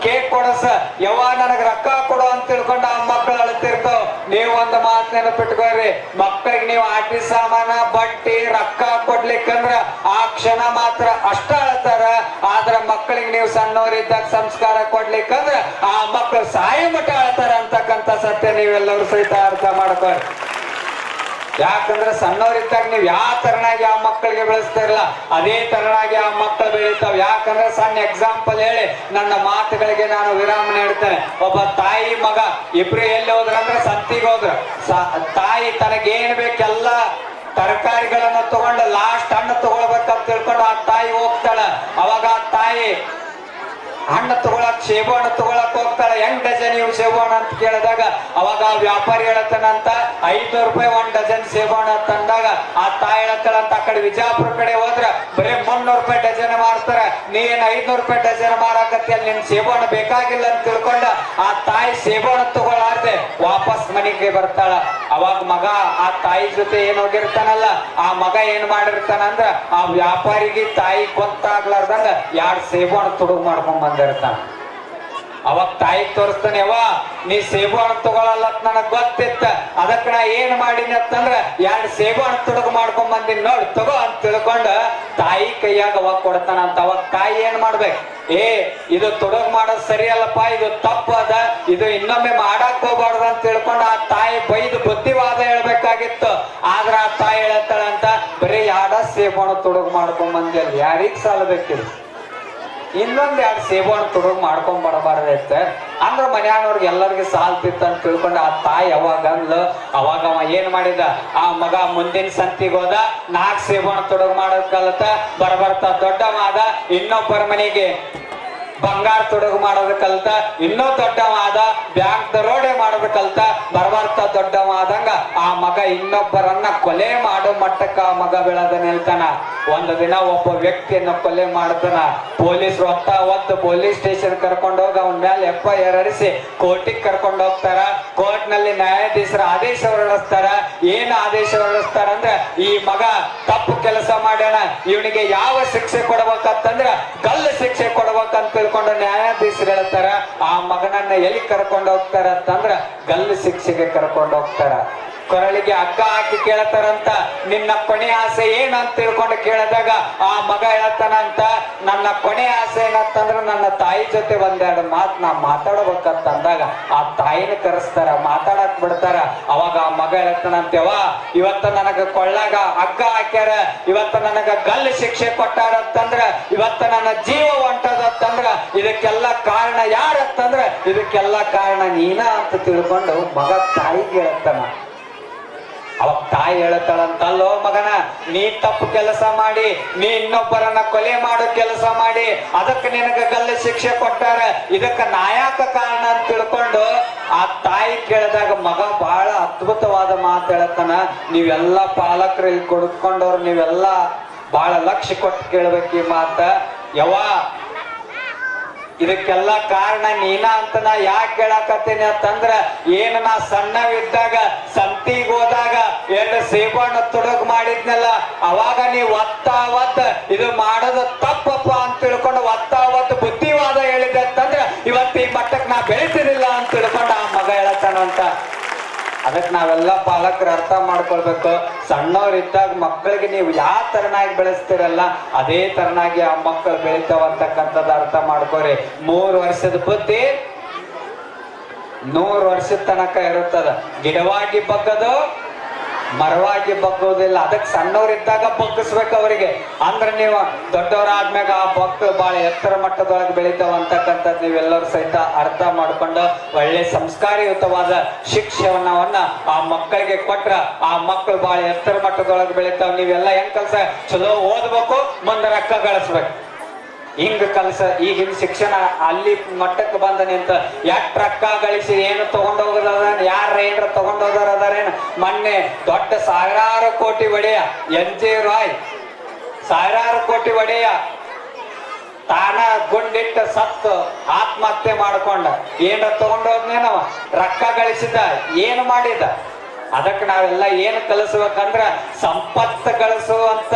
ಕೇಕ್ ಕೊಡಸ, ಯವ್ವ ನನಗ್ ರೊಕ್ಕ ಕೊಡು ಅಂತ ತಿಳ್ಕೊಂಡು ಆ ಮಕ್ಕಳು ಅಳ್ತಿರ್ತಾವ. ನೀವು ಒಂದು ಮಾತು ನೆನಪಿಟ್ಕೋರಿ, ಮಕ್ಕಳಿಗೆ ನೀವು ಆಟಿ ಸಾಮಾನ ಬಟ್ಟಿ ರೊಕ್ಕ ಕೊಡ್ಲಿಕ್ಕಂದ್ರ ಆ ಕ್ಷಣ ಮಾತ್ರ ಅಷ್ಟ ಅಳ್ತಾರ. ಆದ್ರ ಮಕ್ಕಳಿಗೆ ನೀವು ಸಣ್ಣವರಿದ್ದಾಗ ಸಂಸ್ಕಾರ ಕೊಡ್ಲಿಕ್ಕಂದ್ರ ಆ ಮಕ್ಕಳು ಸಾಯಿ ಮಠ ಅಳ್ತಾರ ಅಂತಕ್ಕಂಥ ಸತ್ಯ ನೀವೆಲ್ಲರೂ ಸಹಿತ ಅರ್ಥ ಮಾಡ್ಕೊಳ್ಳಿ. ಯಾಕಂದ್ರೆ ಸಣ್ಣವರಿದ್ದಾಗ ನೀವು ಯಾವ ತರನಾಗಿ ಆ ಮಕ್ಕಳಿಗೆ ಬೆಳೆಸ್ತಿರಲ್ಲ ಅದೇ ತರನಾಗಿ ಆ ಮಕ್ಕಳು ಬೆಳೀತಾವ. ಯಾಕಂದ್ರೆ ಸಣ್ಣ ಎಕ್ಸಾಂಪಲ್ ಹೇಳಿ ನನ್ನ ಮಾತುಗಳಿಗೆ ನಾನು ವಿರಾಮ ನೀಡ್ತೇನೆ. ಒಬ್ಬ ತಾಯಿ ಮಗ ಇಬ್ರು ಎಲ್ಲಿ ಹೋದ್ರಂದ್ರೆ ಸಂತಿಗೆ ಹೋದ್ರ. ತಾಯಿ ತನಗೇನ್ ಬೇಕೆಲ್ಲ ತರಕಾರಿಗಳನ್ನ ತಗೊಂಡು ಲಾಸ್ಟ್ ಹಣ್ಣು ತಗೊಳ್ಬೇಕಂತ ತಿಳ್ಕೊಂಡು ಆ ತಾಯಿ ಹೋಗ್ತಾಳ. ಅವಾಗ ಆ ತಾಯಿ ಹಣ್ಣು ತಗೊಳಕ್ ಸೇಬು ಹಣ್ಣು ತಗೊಳಕ್ ಹೋಗ್ತಾಳೆ. ಹೆಂಗ್ ಡಜನ್ ಇವು ಸೇಬು ಹಣ್ಣು ಅಂತ ಕೇಳಿದಾಗ ಅವಾಗ ಆ ವ್ಯಾಪಾರಿ ಹೇಳತ್ತಾನಂತ 500 ರೂಪಾಯಿ 1 ಡಜನ್ ಸೇಬು ಹಣ್ಣು ಅಂತ ಅಂದಾಗ ಆ ತಾಯಿ ಹೇಳತ್ತಾಳಂತ ಆ ಕಡೆ ವಿಜಯಪುರ ಕಡೆ ಹೋದ್ರ ಬರೀ 300 ರೂಪಾಯಿ ಡಜನ್ ಮಾರ್ತಾರ, ನೀನ್ 500 ರೂಪಾಯಿ ಡಜನ್ ಮಾರಾಕತ್ತಿ, ಅಲ್ಲಿ ನಿನ್ ಸೇಬು ಹಣ್ಣು ಬೇಕಾಗಿಲ್ಲ ಅಂತ ತಿಳ್ಕೊಂಡ ಆ ತಾಯಿ ಸೇಬು ಹಣ್ಣು ತಗೊಳ್ಳಾರ್ದೆ ವಾಪಸ್ ಮನೆಗೆ ಬರ್ತಾಳ. ಅವಾಗ ಮಗ ಆ ತಾಯಿ ಜೊತೆ ಏನ್ ಹೋಗಿರ್ತಾನಲ್ಲ ಆ ಮಗ ಏನ್ ಮಾಡಿರ್ತಾನಂದ್ರ ಆ ವ್ಯಾಪಾರಿಗೆ ತಾಯಿ ಗೊತ್ತಾಗ್ಲಾರ್ದಂಗ 2 ಸೇಬು ಹಣ್ಣು ತುಡುಗ್ ಮಾಡ್ಕೊಂಡ್ ಬಂದಿರ್ತಾನ. ಅವಾಗ ತಾಯಿ ತೋರಿಸ್ತಾನೆ, ಯವ್ವ ನೀ ಸೇಬು ಹಣ್ಣು ತಗೊಳಲ್ಲತ್ ನನಗ್ ಗೊತ್ತಿತ್ತ, ಅದಕ್ಕ ನಾ ಏನ್ ಮಾಡೀನಿ ಅಂತಂದ್ರ 2 ಸೇಬು ಹಣ್ಣು ತುಡುಗು ಮಾಡ್ಕೊಂಡ್ ಬಂದಿನಿ ನೋಡ್ ತಗೋ ಅಂತ ತಿಳ್ಕೊಂಡ ತಾಯಿ ಕೈಯಾಗ ಅವಾಗ ಕೊಡ್ತಾನಂತ. ಅವಾಗ ತಾಯಿ ಏನ್ ಮಾಡ್ಬೇಕು, ಇದು ತುಡುಗ್ ಮಾಡೋದ್ ಸರಿಯಲ್ಲಪ್ಪ, ಇದು ತಪ್ಪು ಅದ, ಇದು ಇನ್ನೊಮ್ಮೆ ಮಾಡಕ್ ಹೋಗ್ಬಾರ್ದು ಅಂತ ತಿಳ್ಕೊಂಡು ಆ ತಾಯಿ ಬೈದು ಬುದ್ಧಿವಾದ ಹೇಳ್ಬೇಕಾಗಿತ್ತು. ಆದ್ರ ಆ ತಾಯಿ ಹೇಳ್ತಾಳಂತ ಬರೀ 2 ಸೇಬು ಹಣ್ಣು ತುಡುಗು ಮಾಡ್ಕೊಂಡ್ ಬಂದಿಲ್ಲ, ಯಾರಿಗ್ ಸಾಲಬೇಕಿಲ್ಲ, ಇನ್ನೊಂದ್ 2 ಸೇಬು ಹಣ್ಣು ತುಡುಗು ಮಾಡ್ಕೊಂಡ್ ಬರಬಾರ್ದೈತೆ ಅಂದ್ರ ಮನ್ಯಾನವ್ರಿಗೆ ಎಲ್ಲರಿಗೆ ಸಾಲ್ತಿತ್ತ ಅಂತ ತಿಳ್ಕೊಂಡು ಆ ತಾಯಿ ಅವಾಗ ಅಂದ್ಲು. ಅವಾಗ ಅವ ಏನ್ ಮಾಡಿದ, ಆ ಮಗ ಮುಂದಿನ ಸಂತಿಗೆ ಹೋದ, 4 ಸೇಬು ಹಣ್ಣು ತುಡುಗು ಮಾಡೋದ್ ಕಲತ. ಬರ್ಬರ್ತಾ ದೊಡ್ಡವಾದ, ಇನ್ನೊಬ್ಬರ ಮನೆಗೆ ಬಂಗಾರ ತುಡುಗು ಮಾಡೋದು ಕಲ್ತ, ಇನ್ನೂ ದೊಡ್ಡವಾದ ಬ್ಯಾಂಕ್ ದರೋಡೆ ಮಾಡೋದು ಕಲ್ತ. ಬರ್ಬರ್ತಾ ದೊಡ್ಡವಾದಂಗ ಆ ಮಗ ಇನ್ನೊಬ್ಬರನ್ನ ಕೊಲೆ ಮಾಡೋ ಮಟ್ಟಕ್ಕ ಆ ಮಗ ಬೆಳೆದ ನಿಲ್ತಾನ. ಒಂದು ದಿನ ಒಬ್ಬ ವ್ಯಕ್ತಿಯನ್ನ ಕೊಲೆ ಮಾಡ್ತಾನ. ಪೊಲೀಸರು ಒತ್ತು ಪೊಲೀಸ್ ಸ್ಟೇಷನ್ ಕರ್ಕೊಂಡು ಹೋಗಿ ಅವನ ಮೇಲೆ FIR ಹರಿಸಿ ಕೋರ್ಟಿಗೆ ಕರ್ಕೊಂಡು ಹೋಗ್ತಾರ. ಕೋರ್ಟ್ ನಲ್ಲಿ ನ್ಯಾಯಾಧೀಶರ ಆದೇಶ ಹೊರಡಿಸ್ತಾರ. ಏನ್ ಆದೇಶ ಹೊರಡಿಸ್ತಾರ ಅಂದ್ರೆ, ಈ ಮಗ ತಪ್ಪು ಕೆಲಸ ಮಾಡ್ಯಾನ, ಇವನಿಗೆ ಯಾವ ಶಿಕ್ಷೆ ಕೊಡ್ಬೇಕಂತಂದ್ರ ಗಲ್ಲು ಶಿಕ್ಷೆ ಕೊಡ್ಬೇಕಂತ ತಿಳ್ಕೊಂಡು ನ್ಯಾಯಾಧೀಶರು ಹೇಳ್ತಾರ. ಆ ಮಗನನ್ನ ಎಲ್ಲಿ ಕರ್ಕೊಂಡು ಹೋಗ್ತಾರ ಅಂತಂದ್ರ ಗಲ್ಲು ಶಿಕ್ಷೆಗೆ ಕರ್ಕೊಂಡು ಹೋಗ್ತಾರ. ಕೊರಳಿಗೆ ಹಗ್ಗ ಹಾಕಿ ಕೇಳತಾರಂತ, ನಿನ್ನ ಕೊನೆ ಆಸೆ ಏನಂತ ತಿಳ್ಕೊಂಡು ಕೇಳಿದಾಗ ಆ ಮಗ ಹೇಳ್ತಾನಂತ, ನನ್ನ ಕೊನೆ ಆಸೆ ಏನಂತಂದ್ರ ನನ್ನ ತಾಯಿ ಜೊತೆ 1-2 ಮಾತು ನಾ ಮಾತಾಡ್ಬೇಕಂತ ಅಂದಾಗ ಆ ತಾಯಿನ ಕರೆಸ್ತಾರ, ಮಾತಾಡಕ್ ಬಿಡ್ತಾರ. ಅವಾಗ ಆ ಮಗ ಹೇಳ್ತಾನಂತವ, ಇವತ್ತ ನನಗ ಕೊಳ್ಳಾಗ ಹಗ್ಗ ಹಾಕ್ಯಾರ, ಇವತ್ತ ನನಗ ಗಲ್ಲು ಶಿಕ್ಷೆ ಕೊಟ್ಟಾರಂತಂದ್ರ ಇವತ್ತ ನನ್ನ ಜೀವ ಹೊಂಟದಂದ್ರ ಇದಕ್ಕೆಲ್ಲ ಕಾರಣ ಯಾರಂತಂದ್ರ ಇದಕ್ಕೆಲ್ಲ ಕಾರಣ ನೀನ ಅಂತ ತಿಳ್ಕೊಂಡು ಮಗ ತಾಯಿಗೆ ಹೇಳ್ತಾನ. ಅವಾಗ ತಾಯಿ ಹೇಳ್ತಾಳಂತಲ್ಲೋ ಮಗನ, ನೀ ತಪ್ಪು ಕೆಲಸ ಮಾಡಿ, ನೀ ಇನ್ನೊಬ್ಬರನ್ನ ಕೊಲೆ ಮಾಡೋ ಕೆಲಸ ಮಾಡಿ, ಅದಕ್ಕೆ ನಿನಗ ಗಲ್ಲು ಶಿಕ್ಷೆ ಕೊಟ್ಟಾರ, ಇದಕ್ಕ ನಾಯಕ ಕಾರಣ ಅಂತ ತಿಳ್ಕೊಂಡು ಆ ತಾಯಿ ಕೇಳಿದಾಗ ಮಗ ಬಹಳ ಅದ್ಭುತವಾದ ಮಾತು ಹೇಳ್ತಾನ. ನೀವೆಲ್ಲ ಪಾಲಕರು ಇಲ್ಲಿ ಕೊಡ್ಕೊಂಡವ್ರು ನೀವೆಲ್ಲ ಬಹಳ ಲಕ್ಷ್ಯ ಕೊಟ್ಟು ಕೇಳ್ಬೇಕು ಈ ಮಾತ. ಇದಕ್ಕೆಲ್ಲ ಕಾರಣ ನೀನ ಅಂತ ನಾ ಯಾಕೆ ಕೇಳಾಕತ್ತೀನಿ ಅಂತಂದ್ರ, ಏನು ನಾ ಸಣ್ಣವಿದ್ದಾಗ ಸಂತಿಗೆ ಹೋದಾಗ 2 ಸೇಬು ಹಣ್ಣು ತುಡುಗು ಮಾಡಿದ್ನಲ್ಲ, ಅವಾಗ ನೀ ಒತ್ತ ಇದು ಮಾಡೋದು ತಪ್ಪಪ್ಪ ಅಂತ ತಿಳ್ಕೊಂಡು ಒತ್ತ ಬುದ್ಧಿವಾದ ಹೇಳಿದೆ ಅಂತಂದ್ರ ಇವತ್ತು ಈ ಮಟ್ಟಕ್ಕೆ ನಾ ಬೆಳಿತಿರ್ಲಿಲ್ಲ ಅಂತ ತಿಳ್ಕೊಂಡು ಆ ಮಗ ಹೇಳತ್ತಾನಂತ. ಅದಕ್ಕೆ ನಾವೆಲ್ಲ ಪಾಲಕರು ಅರ್ಥ ಮಾಡ್ಕೊಳ್ಬೇಕು, ಸಣ್ಣವರಿದ್ದಾಗ ಮಕ್ಕಳಿಗೆ ನೀವು ಯಾವ ತರನಾಗಿ ಬೆಳೆಸ್ತಿರಲ್ಲ ಅದೇ ತರನಾಗಿ ಆ ಮಕ್ಕಳು ಬೆಳಿತಾವ ಅಂತಕ್ಕಂಥದ್ದು ಅರ್ಥ ಮಾಡ್ಕೋರಿ. 3 ವರ್ಷದ ಬುದ್ಧಿ 100 ವರ್ಷದ ತನಕ ಇರುತ್ತದ. ಗಿಡವಾಗಿ ಬಗ್ಗದು ಮರವಾಗಿ ಬಗ್ಗೋದಿಲ್ಲ. ಅದಕ್ಕೆ ಸಣ್ಣವರಿದ್ದಾಗ ಬಗ್ಗಿಸ್ಬೇಕು ಅವರಿಗೆ. ಅಂದ್ರೆ ನೀವು ದೊಡ್ಡವರಾದ್ಮ್ಯಾಗ ಆ ಭಕ್ತ ಬಹಳ ಎತ್ತರ ಮಟ್ಟದೊಳಗೆ ಬೆಳಿತಾವ ಅಂತಕ್ಕಂಥದ್ದು ನೀವೆಲ್ಲರೂ ಸಹಿತ ಅರ್ಥ ಮಾಡ್ಕೊಂಡು ಒಳ್ಳೆ ಸಂಸ್ಕಾರಯುತವಾದ ಶಿಕ್ಷಣವನ್ನ ಆ ಮಕ್ಕಳಿಗೆ ಕೊಟ್ರ ಆ ಮಕ್ಕಳು ಬಹಳ ಎತ್ತರ ಮಟ್ಟದೊಳಗೆ ಬೆಳಿತಾವ. ನೀವೆಲ್ಲ ಹೆಂಗ್ ಕಲ್ಸ ಚಲೋ ಓದ್ಬೇಕು, ಮುಂದೆ ರೊಕ್ಕ ಗಳಿಸ್ಬೇಕು, ಹಿಂಗ ಕಲ್ಸ. ಈಗಿನ ಶಿಕ್ಷಣ ಅಲ್ಲಿ ಮಟ್ಟಕ್ಕೆ ಬಂದ ನಿಂತ ಎಷ್ಟ್ ರೊಕ್ಕ ಗಳಿಸಿ ಏನು ತಗೊಂಡೋಗದ, ಯಾರ ಏನ್ರ ತಗೊಂಡೋದಾರ ಅದಾರೇನು. ಮೊನ್ನೆ ದೊಡ್ಡ 1000 ಕೋಟಿ ಒಡೆಯ NJ ರಾಯ್ 1000 ಕೋಟಿ ಒಡೆಯ ತಾನ ಗುಂಡಿಟ್ಟು ಸತ್ತು ಆತ್ಮಹತ್ಯೆ ಮಾಡ್ಕೊಂಡ. ಏನ್ರ ತಗೊಂಡೋದ್ನೇನವ, ರೊಕ್ಕ ಗಳಿಸಿದ, ಏನು ಮಾಡಿದ, ಅದಕ್ಕೆ ನಾವೆಲ್ಲ ಏನು ಕಲಿಸ್ಬೇಕಂದ್ರ ಸಂಪತ್ತು ಗಳಿಸುವಂತ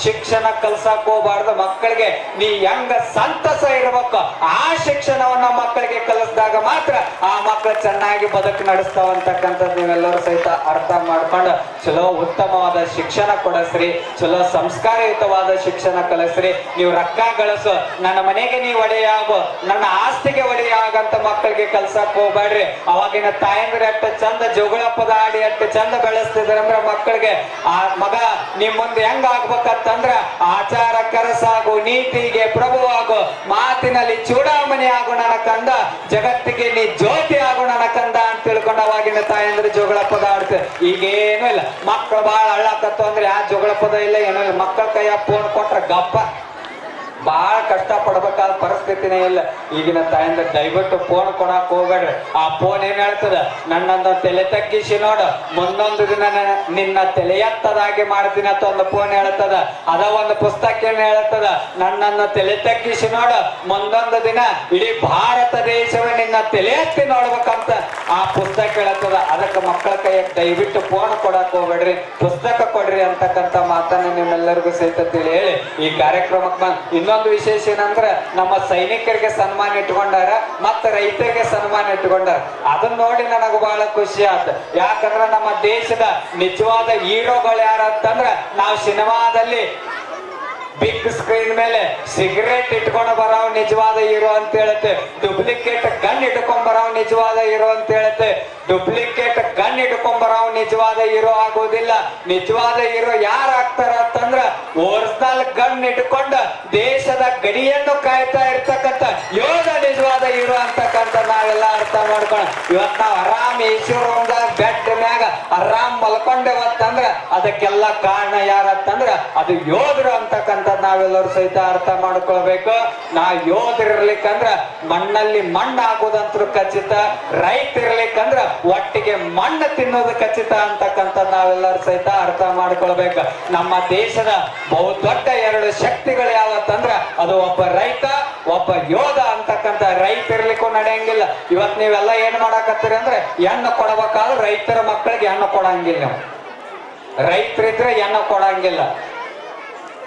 ಶಿಕ್ಷಣ ಕಲ್ಸಕ್ ಹೋಗ್ಬಾರ್ದು. ಮಕ್ಕಳಿಗೆ ನೀ ಹೆಂಗ ಸಂತಸ ಇರ್ಬೇಕು ಆ ಶಿಕ್ಷಣವನ್ನ ಮಕ್ಕಳಿಗೆ ಕಲಿಸಿದಾಗ ಮಾತ್ರ ಆ ಮಕ್ಕಳು ಚೆನ್ನಾಗಿ ಬದುಕು ನಡೆಸ್ತಾವಂತಕ್ಕಂಥದ್ದು ನೀವೆಲ್ಲರೂ ಸಹಿತ ಅರ್ಥ ಮಾಡ್ಕೊಂಡು ಚಲೋ ಉತ್ತಮವಾದ ಶಿಕ್ಷಣ ಕೊಡಸ್ರಿ, ಚಲೋ ಸಂಸ್ಕಾರಯುತವಾದ ಶಿಕ್ಷಣ ಕಲಿಸ್ರಿ. ನೀವು ರೊಕ್ಕ ಗಳಿಸು, ನನ್ನ ಮನೆಗೆ ನೀವು ಒಡೆಯಾಗು, ನನ್ನ ಆಸ್ತಿಗೆ ಒಡೆಯಾಗಂತ ಮಕ್ಕಳಿಗೆ ಕಲ್ಸಕ್ ಹೋಗ್ಬೇಡ್ರಿ. ಅವಾಗಿನ ತಾಯಂದ್ರ ಎಷ್ಟು ಚಂದ ಜೋಗಳ ಪದ ಆಡಿ ಎಷ್ಟು ಚಂದ ಬೆಳೆಸ್ತಿದ್ರ ಅಂದ್ರ ಮಕ್ಕಳಿಗೆ ಆ ಮಗ ನಿಮ್ ಮುಂದೆ ಹೆಂಗ ಆಗ್ಬೇಕಂತಂದ್ರ ಆಚಾರ ಕರಸಾಗು, ನೀತಿಗೆ ಪ್ರಭುವಾಗು, ಮಾತಿನಲ್ಲಿ ಚೂಡಾಮಣಿ ಆಗು ನನ್ನ ಕಂದ, ಜಗತ್ತಿಗೆ ನೀ ಜ್ಯೋತಿ ಆಗು ನನ್ನ ಕಂದ ಅಂತ ತಿಳ್ಕೊಂಡು ಅವಾಗಿನ ತಾಯಂದ್ರ ಜೋಗಳ ಪದ ಆಡ್ತ. ಈಗೇನು ಇಲ್ಲ, ಮಕ್ಕಳು ಬಾಳ ಅಳ್ಳಾಕತ್ತು ಅಂದ್ರೆ ಆ ಜೋಗಳ ಪದ ಇಲ್ಲ, ಏನೂ ಇಲ್ಲ. ಮಕ್ಕಳ ಕೈಯ ಫೋನ್ ಕೊಟ್ರ ಗಪ್ಪ, ಬಹಳ ಕಷ್ಟ ಪಡ್ಬೇಕಾದ ಪರಿಸ್ಥಿತಿನೇ ಇಲ್ಲ ಈಗಿನ ತಾಯಿಂದ. ದಯವಿಟ್ಟು ಫೋನ್ ಕೊಡಕ್ ಹೋಗ್ಬೇಡ್ರಿ. ಆ ಫೋನ್ ಏನ್ ಹೇಳ್ತದ, ನನ್ನೊಂದು ತಲೆ ತಗ್ಗಿಸಿ ನೋಡು, ಮುಂದೊಂದು ದಿನ ನಿನ್ನ ತಲೆ ಎತ್ತದಾಗಿ ಮಾಡ್ತೀನಿ ಅಂತ ಒಂದು ಫೋನ್ ಹೇಳ್ತದ. ಅದ ಒಂದು ಪುಸ್ತಕ ಏನ್ ಹೇಳ್ತದ, ನನ್ನನ್ನು ತಲೆ ತಗ್ಗಿಸಿ ನೋಡು, ಮುಂದೊಂದು ದಿನ ಇಡೀ ಭಾರತ ದೇಶವೇ ನಿನ್ನ ತಲೆ ಎತ್ತಿ ನೋಡ್ಬೇಕಂತ ಆ ಪುಸ್ತಕ ಹೇಳ್ತದ. ಅದಕ್ಕೆ ಮಕ್ಕಳ ಕೈಯಾಗ ದಯವಿಟ್ಟು ಫೋನ್ ಕೊಡಕ್ ಹೋಗ್ಬೇಡ್ರಿ, ಪುಸ್ತಕ ಕೊಡ್ರಿ ಅಂತಕ್ಕಂಥ ಮಾತನ್ನ ನಿಮ್ಮೆಲ್ಲರಿಗೂ ಸಹಿತ ತಿಳಿ ಹೇಳಿ ಈ ಕಾರ್ಯಕ್ರಮಕ್ಕೆ ಬಂದ್. ಇನ್ನೊಂದು ವಿಶೇಷ ಏನಂದ್ರೆ ನಮ್ಮ ಸೈನಿಕರಿಗೆ ಸನ್ಮಾನ ಇಟ್ಕೊಂಡಾರ, ಮತ್ತೆ ರೈತರಿಗೆ ಸನ್ಮಾನ ಇಟ್ಕೊಂಡಾರ. ಅದನ್ನ ನೋಡಿ ನನಗೆ ಬಹಳ ಖುಷಿ ಆಯ್ತು. ಯಾಕಂದ್ರೆ ನಮ್ಮ ದೇಶದ ನಿಜವಾದ ಹೀರೋಗಳು ಯಾರಂತಂದ್ರ ನಾವು ಸಿನಿಮಾದಲ್ಲಿ ಬಿಗ್ ಸ್ಕ್ರೀನ್ ಮೇಲೆ ಸಿಗರೇಟ್ ಇಟ್ಕೊಂಡು ಬರೋವ್ ನಿಜವಾದ ಹೀರೋ ಅಂತ ಹೇಳುತ್ತೆ, ಡೂಪ್ಲಿಕೇಟ್ ಗನ್ ಇಟ್ಕೊಂಡ್ ಬರೋವ್ ನಿಜವಾದ ಹೀರೋ ಅಂತ ಹೇಳುತ್ತೆ. ಡೂಪ್ಲಿಕೇಟ್ ಗನ್ ಇಟ್ಕೊಂಡ್ ಬರೋವ್ ನಿಜವಾದ ಹೀರೋ ಆಗೋದಿಲ್ಲ. ನಿಜವಾದ ಹೀರೋ ಯಾರು ಆಗ್ತಾರ ಅಂತಂದ್ರ ಒರಿಜಿನಲ್ ಗನ್ ಇಟ್ಕೊಂಡು ದೇಶದ ಗಡಿಯನ್ನು ಕಾಯ್ತಾ ಇರ್ತಕ್ಕಂಥ ಯೋಧ ನಿಜವಾದ ಹೀರೋ ಅಂತಕ್ಕಂಥ ನಾವೆಲ್ಲ ಅರ್ಥ ಮಾಡ್ಕೊಂಡು ಇವತ್ ನಾವ್ ಆರಾಮ್ ಈಶ್ವರ ಬೆಡ್ ಮ್ಯಾಗ ಆರಾಮ್ ಮಲ್ಕೊಂಡೇವತ್ತಂದ್ರ ಅದಕ್ಕೆಲ್ಲ ಕಾರಣ ಯಾರಂತಂದ್ರ ಅದು ಯೋಧರು ಅಂತಕ್ಕಂಥ ನಾವೆಲ್ಲರೂ ಸಹಿತ ಅರ್ಥ ಮಾಡ್ಕೊಳ್ಬೇಕು. ನಾವ್ ಯೋಧರಿರ್ಲಿಕ್ಕಂದ್ರ ಮಣ್ಣಲ್ಲಿ ಮಣ್ಣು ಆಗೋದಂತೂ ಖಚಿತ, ರೈತ ಇರ್ಲಿಕ್ಕಂದ್ರ ಒಟ್ಟಿಗೆ ಮಣ್ಣು ತಿನ್ನೋದು ಖಚಿತ ಅಂತಕ್ಕಂಥ ನಾವೆಲ್ಲರೂ ಸಹಿತ ಅರ್ಥ ಮಾಡ್ಕೊಳ್ಬೇಕು. ನಮ್ಮ ದೇಶದ ಬಹುದೊಡ್ಡ ಎರಡು ಶಕ್ತಿಗಳು ಯಾವತ್ತಂದ್ರ ಅದು ಒಬ್ಬ ರೈತ, ಒಬ್ಬ ಯೋಧ ಅಂತಕ್ಕಂಥ. ರೈತ ಇರ್ಲಿಕ್ಕೂ ನಡೆಯಂಗಿಲ್ಲ. ಇವತ್ ನೀವೆಲ್ಲ ಏನ್ ಮಾಡಾಕತ್ತೀರಿ ಅಂದ್ರೆ ಹೆಣ್ಣು ಕೊಡಬೇಕಾದ್ರೆ ರೈತರ ಮಕ್ಕಳಿಗೆ ಹೆಣ್ಣು ಕೊಡಂಗಿಲ್ಲ. ರೈತರಿದ್ರೆ ಹೆಣ್ಣು ಕೊಡಂಗಿಲ್ಲ.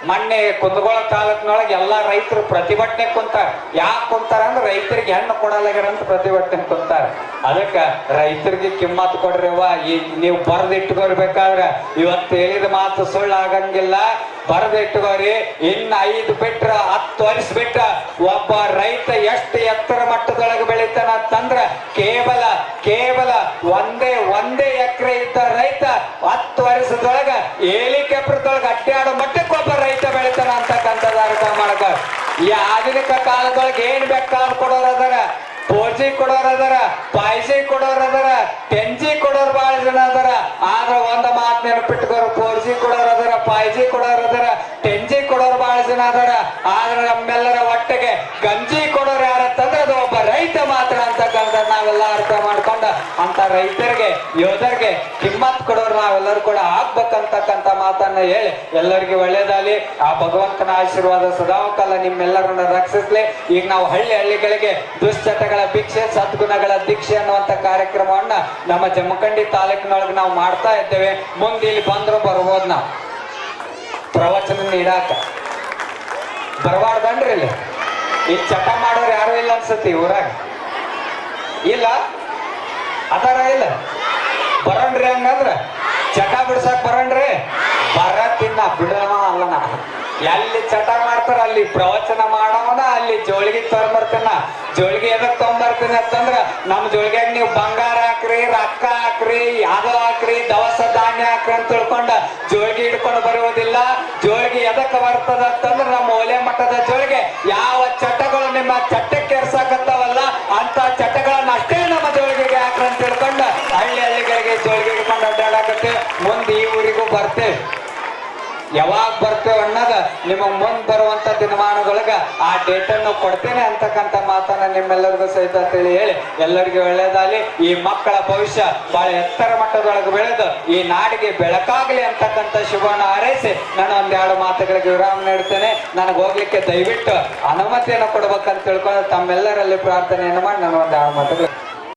ಮೊನ್ನೆ ಕುಂದಗೋಳ ತಾಲೂಕಿನೊಳಗೆ ಎಲ್ಲಾ ರೈತರು ಪ್ರತಿಭಟನೆ ಕುಂತಾರ. ಯಾಕೆ ಕುಂತಾರ ಅಂದ್ರೆ ರೈತರಿಗೆ ಹೆಣ್ಣು ಕೊಡಲಾಗ್ಯಾರಂತ ಪ್ರತಿಭಟನೆ ಕುಂತಾರ. ಅದಕ್ಕ ರೈತರಿಗೆ ಕಿಮ್ಮತ್ ಕೊಡ್ರಿವ. ಈಗ ನೀವು ಬರೆದಿಟ್ಕೋರ್ಬೇಕಾದ್ರೆ ಇವತ್ತು ಹೇಳಿದ ಮಾತು ಸುಳ್ಳು ಆಗಂಗಿಲ್ಲ. ಬರೆದಿಟ್ಕೋರಿ. ಇನ್ನು 5 ಬಿಟ್ರ 10 ವರ್ಷ ಬಿಟ್ಟ ಒಬ್ಬ ರೈತ ಎಷ್ಟು ಎತ್ತರ ಮಟ್ಟದೊಳಗೆ ಬೆಳಿತಾನ ಅಂತಂದ್ರ ಕೇವಲ ಒಂದೇ ಎಕರೆ ಇದ್ದ ರೈತ 10 ವರ್ಷದೊಳಗ ಹೆಲಿಕಾಪ್ಟರ್ದೊಳಗೆ ಅಡ್ಡಾಡೋ ಮಟ್ಟಕ್ಕೆ ಒಬ್ಬ ರೈತ ಬೆಳಿತಾನ ಅಂತಕ್ಕಂಥದ್ದು ಅರ್ಥ ಮಾಡ್ಕ. ಈ ಆಧುನಿಕ ಕಾಲದೊಳಗೆ ಏನ್ ಬೇಕಾದ್ ಕೊಡೋರ್ ಅದಾರ, 4G ಕೊಡೋರ್ ಅದಾರ, 5G ಕೊಡೋರ್ ಅದಾರ, 10G ಕೊಡೋರ್ ಬಹಳ ಜನ ಅದಾರ. ಆದ್ರ ಒಂದ್ ಮಾತ್ ನೆನಪಿಟ್ಕೋರು, 4G ಕೊಡೋರ್ ಅದಾರ, 5G ಕೊಡೋರ್ ಅದಾರ, 10G ಕೊಡೋರ್ ಬಹಳ ಜನ ಅದಾರ. ಆದ್ರೆ ನಮ್ಮೆಲ್ಲರ ಒಟ್ಟಿಗೆ ಗಂಜಿ ಕೊಡೋರು ಯಾರಂತಂದ್ರೆ ಅದು ಒಬ್ಬ ರೈತ ಮಾತ್ರ ಅಂತಕ್ಕಂಥ ನಾವೆಲ್ಲ ಅರ್ಥ ಮಾಡ್ಕೊಂಡ ಅಂತ ರೈತರಿಗೆ ಯೋಧರಿಗೆ ಕಿಮ್ಮತ್ ಕೊಡೋರು ನಾವೆಲ್ಲರೂ ಕೂಡ ಆಗ್ಬೇಕಂತಕ್ಕಂಥ ಮಾತನ್ನ ಹೇಳಿ ಎಲ್ಲರಿಗೆ ಒಳ್ಳೇದಾಗಲಿ. ಆ ಭಗವಂತನ ಆಶೀರ್ವಾದ ಸದಾಕಾಲ ನಿಮ್ಮೆಲ್ಲರನ್ನ ರಕ್ಷಿಸ್ಲಿ. ಈಗ ನಾವು ಹಳ್ಳಿಗಳಿಗೆ ದುಶ್ಚಟಗಳ ಭಿಕ್ಷೆ ಸದ್ಗುಣಗಳ ದೀಕ್ಷೆ ಅನ್ನುವಂತ ಕಾರ್ಯಕ್ರಮವನ್ನ ನಮ್ಮ ಜಮಖಂಡಿ ತಾಲೂಕಿನೊಳಗೆ ನಾವು ಮಾಡ್ತಾ ಇದ್ದೇವೆ. ಮುಂದೆ ಇಲ್ಲಿ ಬಂದ್ರು ಬರ್ಬೋದು. ನಾವು ಪ್ರವಚನ ನೀಡಾಕ ಬರಬಾರ್ದನ್ರಿ. ಇಲ್ಲಿ ಚಟ ಮಾಡೋರು ಯಾರು ಇಲ್ಲ ಅನ್ಸತಿ ಊರಾಗ. ಇಲ್ಲ ಅದಾರ ಇಲ್ಲ ಬರಣ್ರಿ. ಹಂಗಂದ್ರ ಚಟ ಬಿಡ್ಸಕ್ ಬರಣ್ರಿ. ಬರತ್ತಿನ ಬಿಡವ ಅಲ್ಲನ. ಎಲ್ಲಿ ಚಟ ಮಾಡ್ತಾರ ಅಲ್ಲಿ ಪ್ರವಚನ ಮಾಡವನ, ಅಲ್ಲಿ ಜೋಳಿಗೆ ತಗೊಂಬರ್ತೀನ. ಜೋಳಿಗೆ ಎದಕ್ ತಗೊಂಬರ್ತೀನಿ ಅಂತಂದ್ರ ನಮ್ ಜೋಳಿಗೆಗ್ ನೀವು ಬಂಗಾರ ಹಾಕ್ರಿ, ರೊಕ್ಕ ಹಾಕ್ರಿ, ಯಾವ್ದೋ ಹಾಕ್ರಿ, ದವಸ ಧಾನ್ಯ ಹಾಕ್ರಿ ಅಂತ ತಿಳ್ಕೊಂಡ ಜೋಳಿಗೆ ಹಿಡ್ಕೊಂಡು ಬರುವುದಿಲ್ಲ. ಜೋಳಿಗೆ ಎದಕ್ ಬರ್ತದ ಅಂತಂದ್ರ ನಮ್ಮ ಒಲೆ ಮಟ್ಟದ ಜೋಳಿಗೆ ಯಾವ ಚಟಗಳು ನಿಮ್ಮ ಚಟ್ಟಕ್ಕೆ ಎರ್ಸಾಕತ್ತಾವಲ್ಲ ಅಂತ ಚಟಗಳನ್ನ ಅಷ್ಟೇ ನಮ್ಮ ಜೋಳಿಗೆಗೆ ಹಾಕ್ರಿ ಅಂತ ತಿಳ್ಕೊಂಡ ಹಳ್ಳಿಗಳಿಗೆ ಜೋಳಿಗೆ ಹಿಡ್ಕೊಂಡು ಅಡ್ಡಾಡಕತ್ತೆ. ಮುಂದೆ ಈ ಊರಿಗೂ ಬರ್ತೇವೆ. ಯಾವಾಗ ಬರ್ತೇವೆ ಅನ್ನೋದ ನಿಮಗ್ ಮುಂದ್ ಬರುವಂತ ದಿನಮಾನದೊಳಗ ಆ ಡೇಟ್ ಅನ್ನು ಕೊಡ್ತೇನೆ ಅಂತಕ್ಕಂಥ ಮಾತನ್ನ ನಿಮ್ಮೆಲ್ಲರಿಗೂ ಸಹಿತ ತಿಳಿ ಹೇಳಿ ಎಲ್ಲರಿಗೂ ಒಳ್ಳೇದಾಗಲಿ. ಈ ಮಕ್ಕಳ ಭವಿಷ್ಯ ಬಹಳ ಎತ್ತರ ಮಟ್ಟದೊಳಗೆ ಬೆಳೆದು ಈ ನಾಡಿಗೆ ಬೆಳಕಾಗ್ಲಿ ಅಂತಕ್ಕಂಥ ಶುಭವನ್ನು ಹಾರೈಸಿ ನಾನು ಒಂದೆರಡು ಮಾತುಗಳಿಗೆ ವಿರಾಮ ನೀಡ್ತೇನೆ. ನನಗೆ ಹೋಗ್ಲಿಕ್ಕೆ ದಯವಿಟ್ಟು ಅನುಮತಿಯನ್ನು ಕೊಡ್ಬೇಕಂತ ತಿಳ್ಕೊಂಡು ತಮ್ಮೆಲ್ಲರಲ್ಲಿ ಪ್ರಾರ್ಥನೆಯನ್ನು ಮಾಡಿ ನಾನು ಒಂದೆರಡು ಮಾತುಗಳು